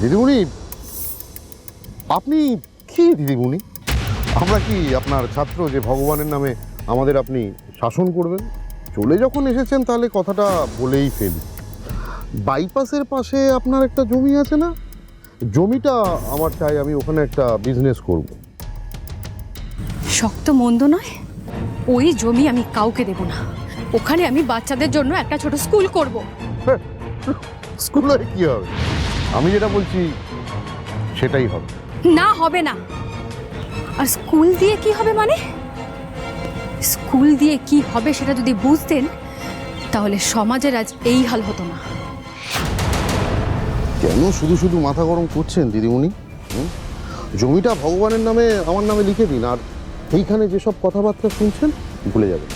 দিদিমণি, আপনি কি দিদিমণি? আমরা কি আপনার ছাত্র যে ভগবানের নামে আমাদের আপনি শাসন করবেন? চলে যখন এসেছেন তাহলে কথাটা বলেই ফেলি। বাইপাসের পাশে আপনার একটা জমি আছে না? জমিটা আমার চাই, আমি ওখানে একটা বিজনেস করব। শক্ত মন্দ নয়, ওই জমি আমি কাউকে দেব না। ওখানে আমি বাচ্চাদের জন্য একটা ছোট স্কুল করব। স্কুলে কি হবে? আমি যেটা বলছি সেটাই হবে। না, হবে না। আর স্কুল দিয়ে কি হবে মানে? স্কুল দিয়ে কি হবে সেটা যদি বুঝতেন তাহলে সমাজের আজ এই হাল হতো না। কেন শুধু শুধু মাথা গরম করছেন দিদিমণি? জমিটা ভগবানের নামে আমার নামে লিখে দিন, আর এইখানে যেসব কথাবার্তা শুনছেন ভুলে যাবেন।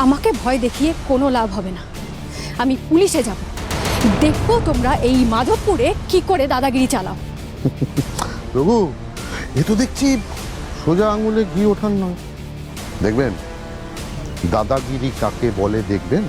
আমাকে ভয় দেখিয়ে কোনো লাভ হবে না। আমি পুলিশে যাব, দেখবো তোমরা এই মাধবপুরে কি করে দাদাগিরি চালাও। রঘু, এ তো দেখছি সোজা আঙুলে ঘি ওঠান নয়। দেখবেন দাদাগিরি কাকে বলে, দেখবেন।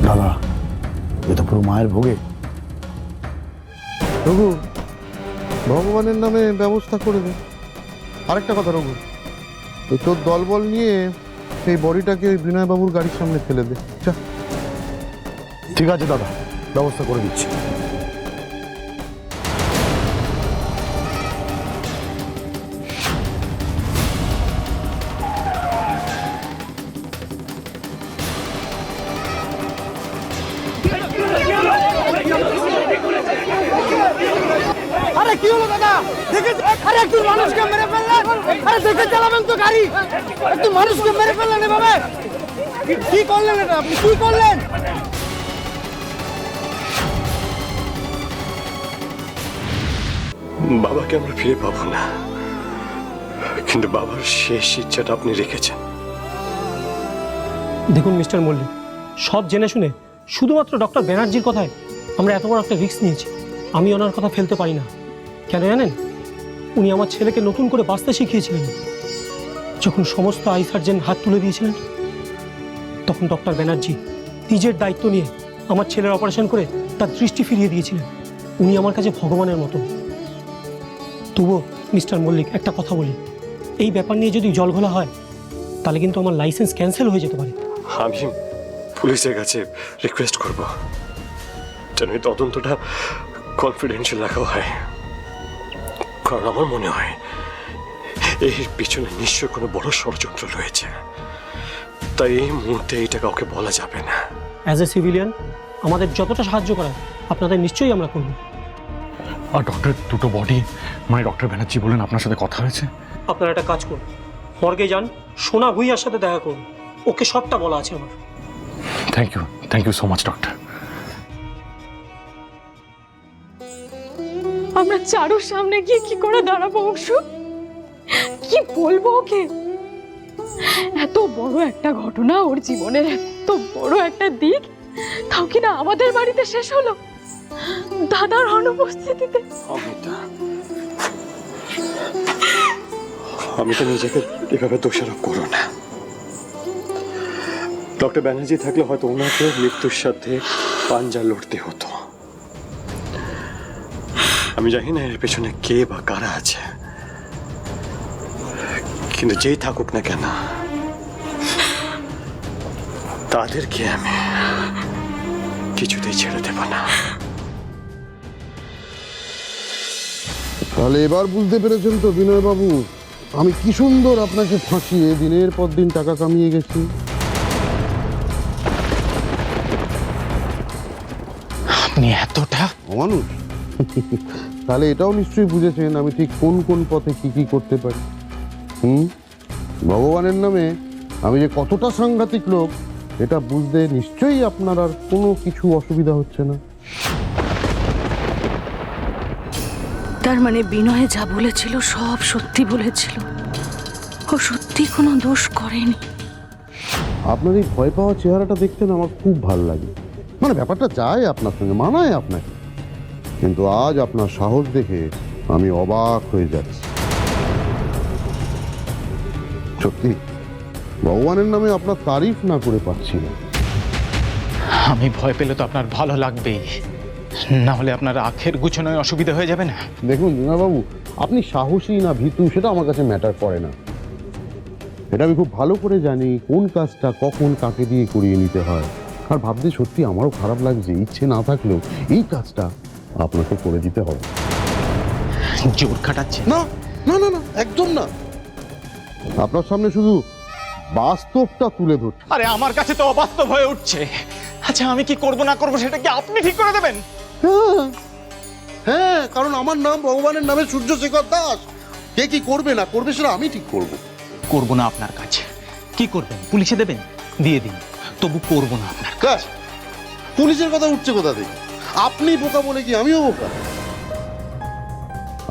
দাদা, এ তো পুরো মায়ের ভোগে। রঘু, ভগবানের নামে ব্যবস্থা করে দে। আরেকটা কথা রঘু, ওই তোর দলবল নিয়ে সেই বডিটাকে ওই বিনয়বাবুর গাড়ির সামনে ফেলে দে। যা। ঠিক আছে দাদা, ব্যবস্থা করে দিচ্ছি। আরে কি হলো দাদা? দেখে আরে একটু মানুষকে মেরে ফেললেন। আরে দেখে চালাবেন তো গাড়ি। একটু মানুষকে মেরে ফেললেন এভাবে। কি করলেন এটা? আপনি কি করলেন? বাবাকে আমরা ফিরে পাবো না, কিন্তু বাবার শেষ ইচ্ছাটা আপনি রেখেছেন। দেখুন মিস্টার মল্লিক, সব জেনে শুনে শুধুমাত্র ডক্টর ব্যানার্জির কথায় আমরা এত বড় একটা রিস্ক নিয়েছি। আমি ওনার কথা ফেলতে পারি না। কেন জানেন? উনি আমার ছেলেকে নতুন করে বাঁচতে শিখিয়েছিলেন। যখন সমস্ত আই সার্জেন হাত তুলে দিয়েছিলেন, তখন ডক্টর ব্যানার্জি নিজের দায়িত্ব নিয়ে আমার ছেলের অপারেশন করে তার দৃষ্টি ফিরিয়ে দিয়েছিলেন। উনি আমার কাছে ভগবানের মতো। তবুও মিস্টার মল্লিক, একটা কথা বলি, এই ব্যাপার নিয়ে যদি জলঘোলা হয় তাহলে কিন্তু আমার লাইসেন্স ক্যান্সেল হয়ে যেতে পারে। আমি পুলিশের কাছে রিকোয়েস্ট করব যেন এই তদন্তটা কনফিডেন্সিয়াল রাখা হয়, কারণ আমার মনে হয় এর পিছনে নিশ্চয় কোনো বড় ষড়যন্ত্র রয়েছে। তাই এই মুহূর্তে এটা কাউকে বলা যাবে না। অ্যাজ এ সিভিলিয়ান আমাদের যতটা সাহায্য করার আপনাদের নিশ্চয়ই আমরা করব। আর ডক্টর, দুটো বডি, মানে ডক্টর ব্যানার্জি বলেন আপনার সাথে কথা হয়েছে? আপনারা একটা কাজ করুন, মর্গে যান, সোনা ভুইয়ার সাথে দেখা করুন। ওকে সবটা বলা আছে আমার। Thank you so much doctor. আমরা চারুর সামনে গিয়ে কি করে দাঁড়াবো অংশু? কি বলবো ওকে? এত বড় একটা ঘটনা, ওর জীবনের এত বড় একটা দিক, তাও কিনা আমাদের বাড়িতে শেষ হলো দাদার অনুপস্থিতিতে। আমি তো নিজেকে এভাবে দোষারোপ করো না। ডক্টর ব্যানার্জি থাকলে হয়তো ওনাকে মৃত্যুর সাথে পাঞ্জা লড়তে হতো। আমি জানি না এর পেছনে কে বা কারা আছে, কিন্তু যেই থাকুক না কেন তাদেরকে আমি কিছুতেই ছেড়ে দেব না। তাহলে এবার বুঝতে পেরেছেন তো বিনয়বাবু, আমি কি সুন্দর আপনাকে ফাঁসিয়ে দিনের পর দিন টাকা কামিয়ে গেছি। আপনি এতটা অমানুষ। তাহলে এটাও নিশ্চয়ই বুঝেছেন আমি ঠিক কোন কোন পথে কি কি করতে পারি। ভগবানের নামে আমি যে কতটা সাংঘাতিক লোক এটা বুঝতে নিশ্চয়ই আপনার আর কোনো কিছু অসুবিধা হচ্ছে না। তার মানে বিনয়ে যা বলেছিল সব সত্যি বলেছিল, ও সত্যি কোনো দোষ করেনি। আপনার এই ভয় পাওয়া চেহারাটা দেখতে না আমার খুব ভালো লাগে। মানে ব্যাপারটা যায় আপনার সঙ্গে, মানায় আপনাকে, কিন্তু আজ আপনার সাহস দেখে আমি অবাক হয়ে যাচ্ছি। সত্যি ভগবানের নামে আপনার তারিফ না করে পাচ্ছি না। আমি ভয় পেলে তো আপনার ভালো লাগবেই, না হলে আপনার আখের গুছানোয় অসুবিধা হয়ে যাবে না। দেখুন বাবু, আপনি সাহসী না ভীতু সেটা আমার কাছে ম্যাটার করে না। এটা আমি খুব ভালো করে জানি কোন কাজটা কখন কাকে দিয়ে করিয়ে নিতে হয়। আর ভাবতে সত্যি আমারও খারাপ লাগছে, ইচ্ছে না থাকলেও এই কাজটা আপনাকে করে দিতে হবে। জোর খাটাচ্ছে না না না না, একদম না। আপনার সামনে শুধু বাস্তবটা তুলে ধরছি। আরে আমার কাছে তো অবাস্তব হয়ে উঠছে। আচ্ছা আমি কি করব না করব সেটা কি আপনি ঠিক করে দেবেন? হ্যাঁ হ্যাঁ, কারণ আমার নাম ভগবানের নামে সূর্যশেখর দাস। কে কি করবে না করবে সেটা আমি ঠিক করব। করব না আপনার কাজ। কি করবেন? পুলিশে দেবেন? দিয়ে দিন, তবু করব না আপনার কাজ। পুলিশের কথা উঠছে কোথা থেকে? আপনি বোকা বলে কি আমিও বোকা?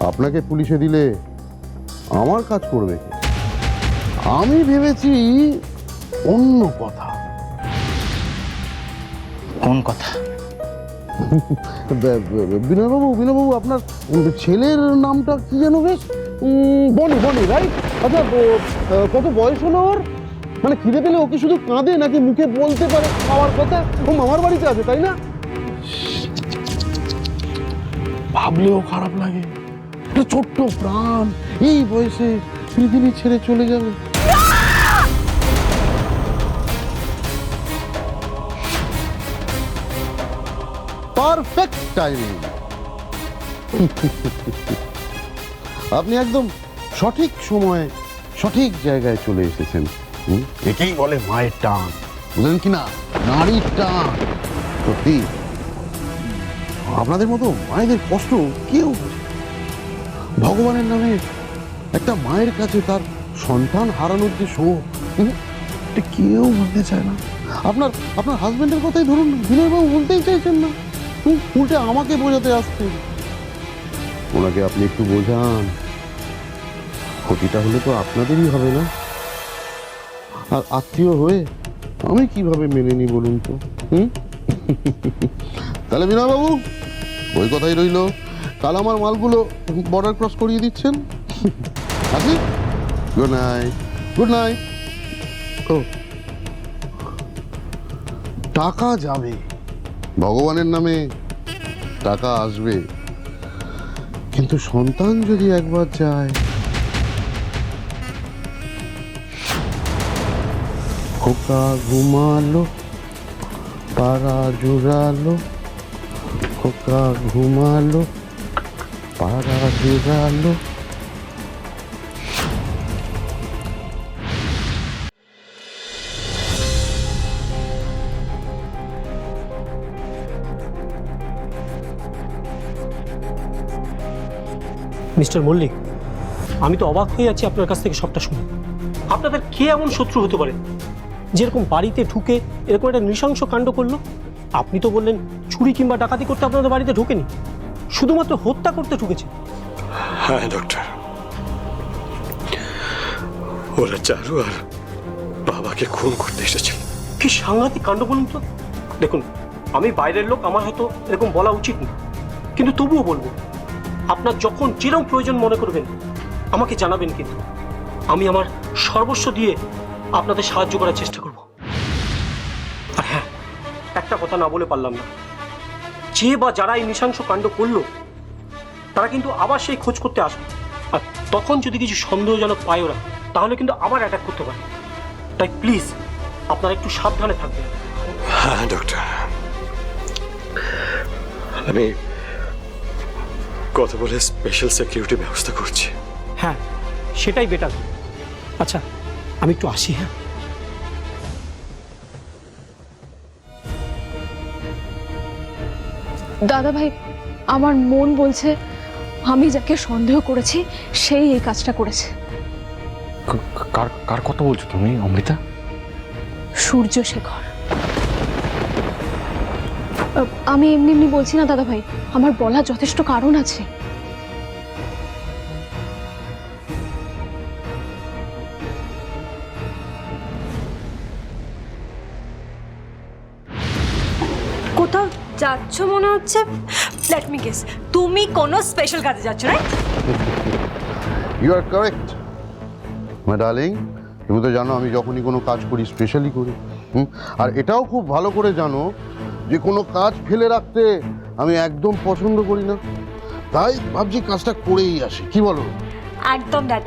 আপনাকে পুলিশে দিলে আমার কাজ করবে কে? আমি ভেবেছি অন্য কথা। কোন কথা? বিনয়বাবু আপনার ছেলের নামটা কি যেন বেশ? বনি, বনি রাইট? আচ্ছা কত বয়স হলো ওর? মানে খিদে পেলে ও কি শুধু কাঁদে নাকি মুখে বলতে পারে খাওয়ার কথা? ও মামার বাড়িতে আছে তাই না? ভাবলেও খারাপ লাগে, একটা ছোট্ট প্রাণ এই বয়সে পৃথিবী ছেড়ে চলে যাবে। Perfect timing. আপনি একদম সঠিক সময়ে সঠিক জায়গায় চলে এসেছেন। একেই বলে মায়ের টান, বুঝলেন কি না? নারীর টান। সত্যি আপনাদের মতো মায়েদের কষ্ট কেউ বোঝে না। ভগবানের নামে একটা মায়ের কাছে তার সন্তান হারানোর যে শোক, এটা কেউ বলতে চায় না। আপনার হাজবেন্ডের কথাই ধরুন, বিনয়বাবু বলতেই চাইছেন না, উল্টে আমাকে বোঝাতে আসছেন। ওনাকে আপনি একটু বোঝান, ক্ষতিটা হলে তো আপনাদেরই হবে না? আর আত্মীয় হয়ে আমি কিভাবে মেনে নি বলুন তো? তাহলে বিনয়বাবু ওই কথাই রইল, কাল আমার মালগুলো বর্ডার ক্রস করিয়ে দিচ্ছেন। আসি, গুড নাইট। Good night. ও টাকা যাবে, ভগবানের নামে টাকা আসবে, কিন্তু সন্তান যদি একবার যায়। খোকা ঘুমালো, পাড়া জুড়ালো, খোকা ঘুমালো, পাড়া জুড়ালো। মিস্টার মল্লিক, আমি তো অবাক হয়ে যাচ্ছি আপনার কাছ থেকে সবটা শুনে। আপনাদের কে এমন শত্রু হতে পারে যেরকম বাড়িতে ঢুকে এরকম একটা নৃশংস কাণ্ড করলো? আপনি তো বললেন চুরি কিংবা ডাকাতি করতে আপনাদের বাড়িতে ঢোকেনি, শুধুমাত্র হত্যা করতে ঢুকেছে। হ্যাঁ ডক্টর, ওরা চারু আর বাবাকে খুন করতে এসেছিল। কি সাংঘাতিক কাণ্ড বলুন তো। দেখুন, আমি বাইরের লোক, আমার হয়তো এরকম বলা উচিত না, কিন্তু তবুও বলবো, আপনার যখন যেরকম প্রয়োজন মনে করবেন আমাকে জানাবেন, কিন্তু আমি আমার সর্বস্ব দিয়ে আপনাদের সাহায্য করার চেষ্টা করব। আর হ্যাঁ, একটা কথা না বলে পারলাম না, যে বা যারা এই নৃশংস কাণ্ড করলো তারা কিন্তু আবার সেই খোঁজ করতে আসবে, আর তখন যদি কিছু সন্দেহজনক পায় ওরা, তাহলে কিন্তু আবার অ্যাটাক করতে পারে। তাই প্লিজ আপনারা একটু সাবধানে থাকবেন। হ্যাঁ ডক্টর, আমি কথা বলে স্পেশাল সিকিউরিটি ব্যবস্থা করছি। হ্যাঁ, সেটাই বেটার। আচ্ছা, আমি একটু আসি। হ্যাঁ, দাদা ভাই, আমার মন বলছে আমি যাকে সন্দেহ করেছি সেই এই কাজটা করেছে। কার কার কথা বলছো তুমি অমৃতা? সূর্যশেখর। আমি এমনি এমনি বলছি না দাদা ভাই, আমার বলার যথেষ্ট কারণ আছে। যাচ্ছ মনে হচ্ছে, লেট মি গেস, তুমি কোনো স্পেশাল কাজে যাচ্ছ, right? You are correct my darling. তুমি তো জানো আমি যখনই কোনো কাজ করি স্পেশালি করি। আর এটাও খুব ভালো করে জানো যে কোনো কাজ ফেলে রাখতে আমি একদম পছন্দ করি না। তাই ভাবছি কাজটা করেই আসি, কি বলো? একদম দ্যাট।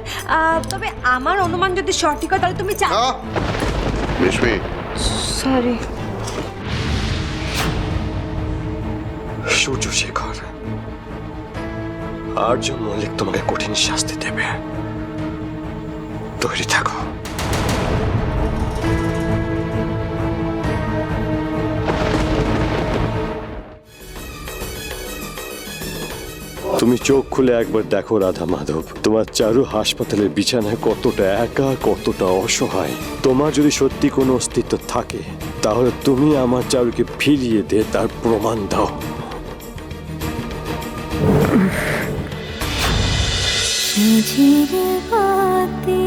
তবে আমার অনুমান যদি সঠিক হয় তাহলে তুমি রেশমি, সরি। সূর্য শেখর, আর্য মল্লিক তোমাকে কঠিন শাস্তি দেবে, তৈরি থাকো। তুমি চোখ খুলে একবার দেখো রাধা মাধব, তোমার চারু হাসপাতালের বিছানায় কতটা একা, কতটা অসহায়। তোমার যদি সত্যি কোনো অস্তিত্ব থাকে তাহলে তুমি আমার চারুকে ফিরিয়ে দে, তার প্রমাণ দাও। ঝিঝির বাতি